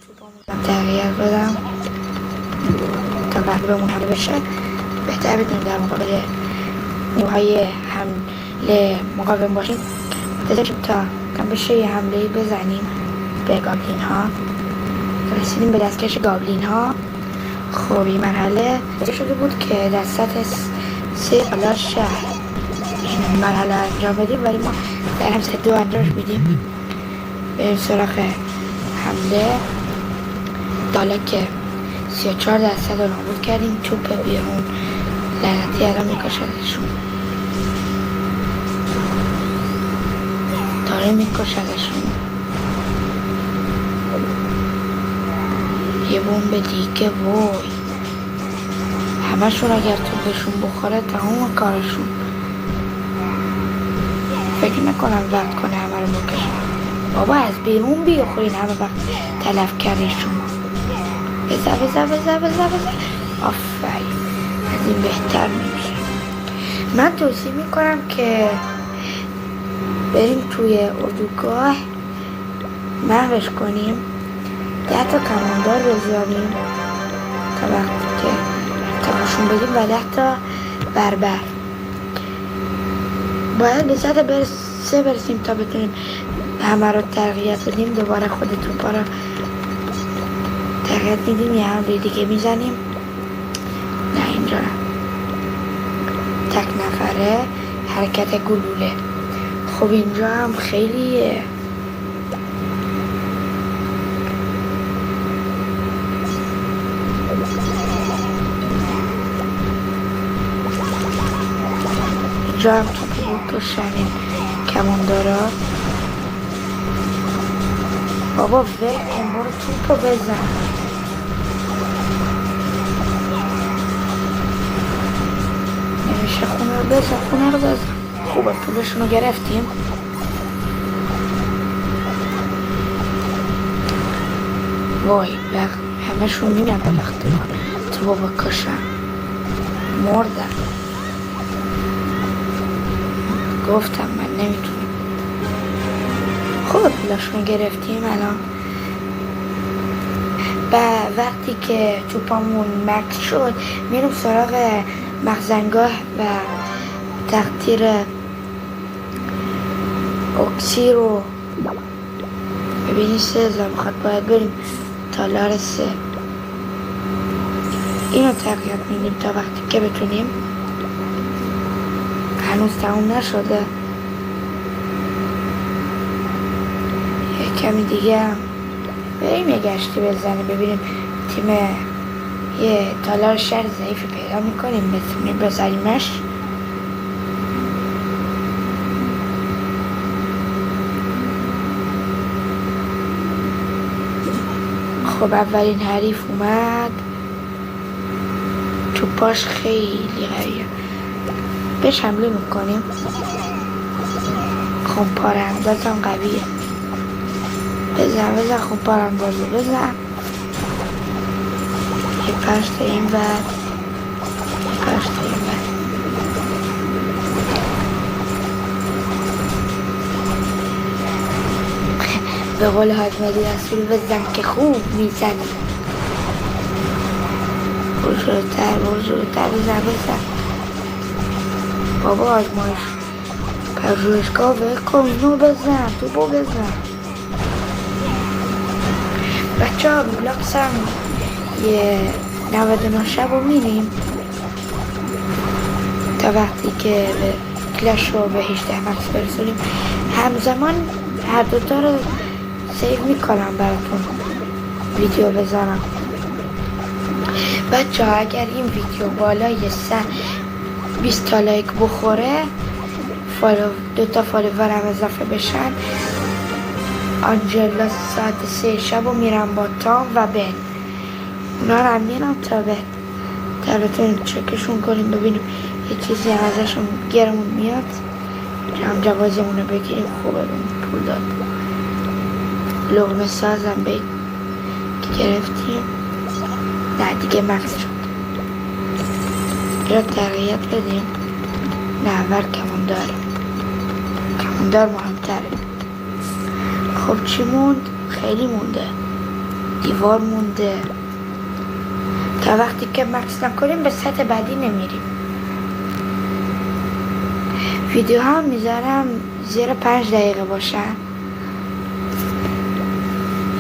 توپامون تغییر بدم تا قلبمون حمله بشه. بهتر بدونیم در مقابل نیروهای حمله مقاوم باشیم. منتظر شیم تا کم بشه یه حمله بزنیم به گابلین ها. رسیدیم به دستکش گابلین ها. خب این مرحله شده بود که در سطح 3 تالار شهر این مرحله انجام بدیم، ولی ما در هم 2 انجامش میدیم. بریم سراغ حمله. حالا که 34% رو نابود کردیم، توپ بیرون لعنتی الان میکشدشون، داره میکشدشون. یه بمب دیگه وای، همشون اگر توپشون بخوره تمام کارشون. فکر نکنم وقت کنه همه رو بکشن. بابا از بیرون بیاخورین همه وقت تلف کردین شما. بزن آفرین، از این بهتر نمیشه. من توصیه میکنم که بریم توی اردوگاه محوش کنیم، 10 تا کماندار بذاریم تا وقتی که تاقشون بدیم و 10 تا بربر. باید به سطح 3 برسیم تا بتونیم همه رو ترقیت بدیم. دوباره خود توپا رو ترقیت میدیم، یه حمله دیگه میزنیم. نه اینجا نه، تک نفره حرکت گلوله. خب اینجا هم خیلیه. اینجا هم توپو کشنیم کماندارا. بابا ول کن، برو توپو بزن. نمیشه، خونه رو بزن. خوبه پولشون رو گرفتیم. وای همه شون میرن به وقتی تو بابا کشن مردن. گفتم من نمیتونم. خب پولشون گرفتیم. الان وقتی که توپامون مکس شد میرم سراغ مخزنگاه و تقطیر اکسی رو. ببینید 3000 بخواد، باید بریم تالار 3. اینو تقریبا میدیم تا وقتی که بتونیم. هنوز تموم نشده، یه کمی دیگه بریم یه گشتی بزنیم ببینیم تیم یه تالار شهر ضعیفی پیدا میکنیم بتونیم بزنیمش. خب اولین حریف اومد، توپاش خیلی قویه، بهش حمله میکنیم. خمپار انداز هم قویه. بزن خمپار اندازو بزن. یه پشت این ور، یه پشت این ور. به قول حاج مهدی رسول بزن که خوب میزنی. برو جلوتر بزن. بابا آزمایش پژوهشگاه بکن، اینو بزن، توپو بزن. بچه ها روبلاکس هم یه 99 شب رو میریم تا وقتی که به کلش رو به 18 مکس برسونیم. همزمان هر دوتا رو سیو میکنم براتون ویدیو بذارم. بچه ها اگر این ویدیو بالای 20 تا لایک بخوره، 2 تا فالوور هم اضافه بشن، آنجلا ساعت 3 شب رو میرم با تام و بن. اونا رو هم میرم تا بتونیم چکشون کنیم ببینیم یه چیزی هم ازشون گرمون میاد، هم جوازمون رو بگیریم. خوبه پول داد. لغمه سازم که گرفتیم. نه دیگه مکس شد. یا تغییت بدیم. نه اول کماندار مهمتره. خب چی موند؟ خیلی مونده. دیوار مونده. تا وقتی که مکس نکنیم به سطح بعدی نمیریم. ویدیو هم میذارم زیر 5 دقیقه باشن.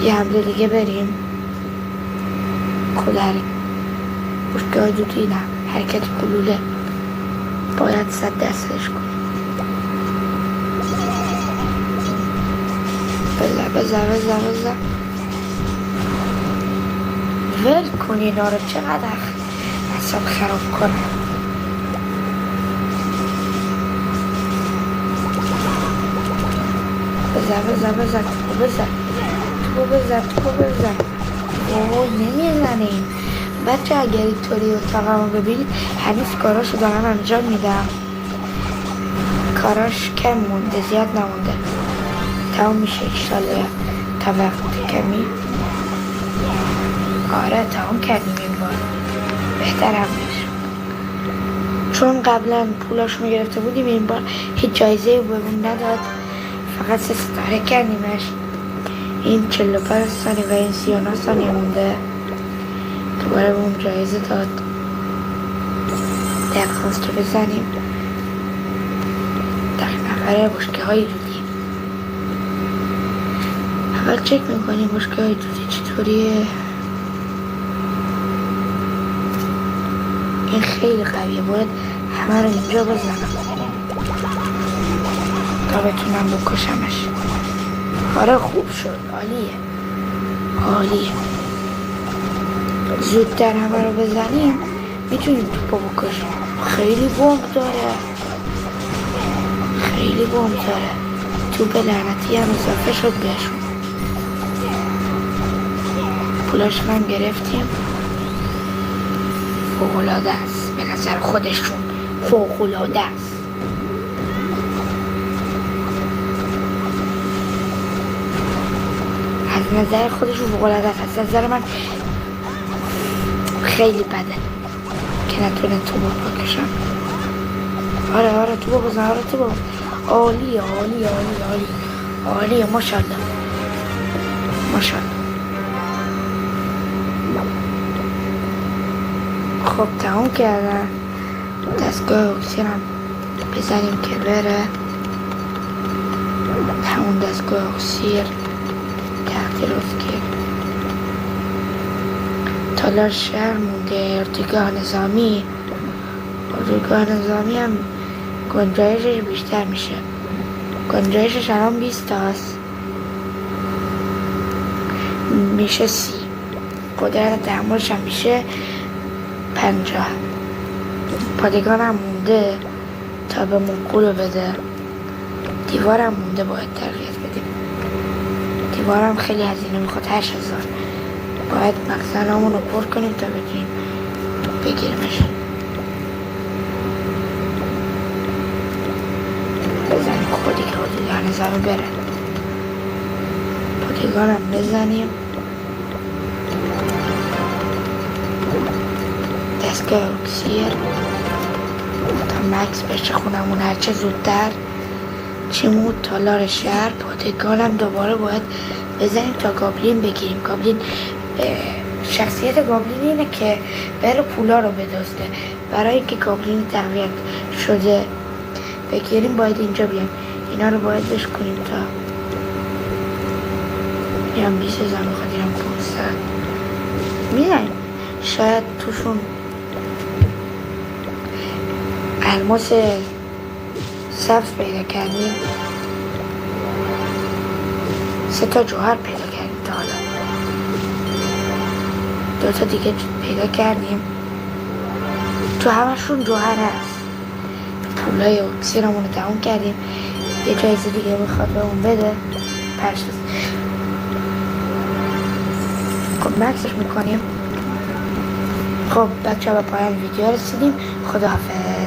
یه حمله دیگه بریم. خود بشکه دودی نه حرکت گلوله باید 100 دستش کنیم. بزر ول کنی اینا رو، چقدر اعصاب خراب کنن. بزر تو بزر. اوه نمیزنیم بچه. اگر اینطوری اتاقمو ببینید هنوز کاراشو دارم انجام میدم. کاراش کم مونده، زیاد نمونده، تمام میشه انشالله تا وقت کمی. آره تمام کردیم این بار، بهتر هم میشه چون قبلا پولاشو میگرفته بودیم. این بار هیچ جایزه بهمون نداد، فقط 3 ستاره کردیمش. این 45 ثانیه و این 39 ثانیه مونده. دوباره به اون جایزه داد. درخواست رو بزنیم. نفره بشکه های دودی. اول چک میکنیم بشکه های دودی چطوریه. این خیلی قویه، باید همه رو اینجا بزنم تا بتونم بکشمش. آره خوب شد، عالیه. زودتر همه رو بزنیم میتونیم توپو بکشیم. خیلی بمب داره. توپ لعنتی هم اضافه شد بهشون. پولاش هم گرفتیم. فوق‌العاده است، به نظر خودشون فوق‌العاده است. از نظر خودشون فوق‌العاده است، از نظر من خیلی بده که نتونه توپو بکشم. آره توپو بزن. عالیه ماشاءالله. خب تمام کردن. دستگاه اکسیرم بزنیم که بره. همون دستگاه اکسیر تحت روزگیر. تالار شهر مونده. اردوگاه نظامی هم گنجایشش بیشتر میشه. گنجایشش الان 20 تاست، میشه 30. قدرت تحملش هم میشه 50. پادگان هم مونده تا به منقول بده. دیوار هم مونده باید تغییر بدیم. دیوار هم خیلی هزینه میخواد، 8000. باید مخزن همون رو پر کنیم تا بتونیم بگیریمش. بزنیم خودی که حدود نظامه بره. پادگان هم بزنیم. دستگاه اکسیر تا مکس بشه خونمون هرچه زودتر. چیمون تالار شهر. پادگان هم دوباره باید بزنیم تا گابلین بگیریم. گابلین شخصیت گابلین اینه که بره پولا رو بدزده. برای اینکه گابلین تقویت شده بگیریم باید اینجا بیایم. اینا رو باید بش کنیم تا میرم 20 زن بخواد ایرم 500 میزنیم. شاید توشون الماس سبز پیدا کردیم. 3 تا جوهر پیدا کردیم تا حالا. 2 تا دیگه پیدا کردیم. تو همشون جوهر هست. پولای اکسیرمون رو تموم کردیم. یه جایزه دیگه بخواد به اون بده. پرشت خب مکسش میکنیم. خب بچه ها به پایان ویدیو رسیدیم. خداحافظ.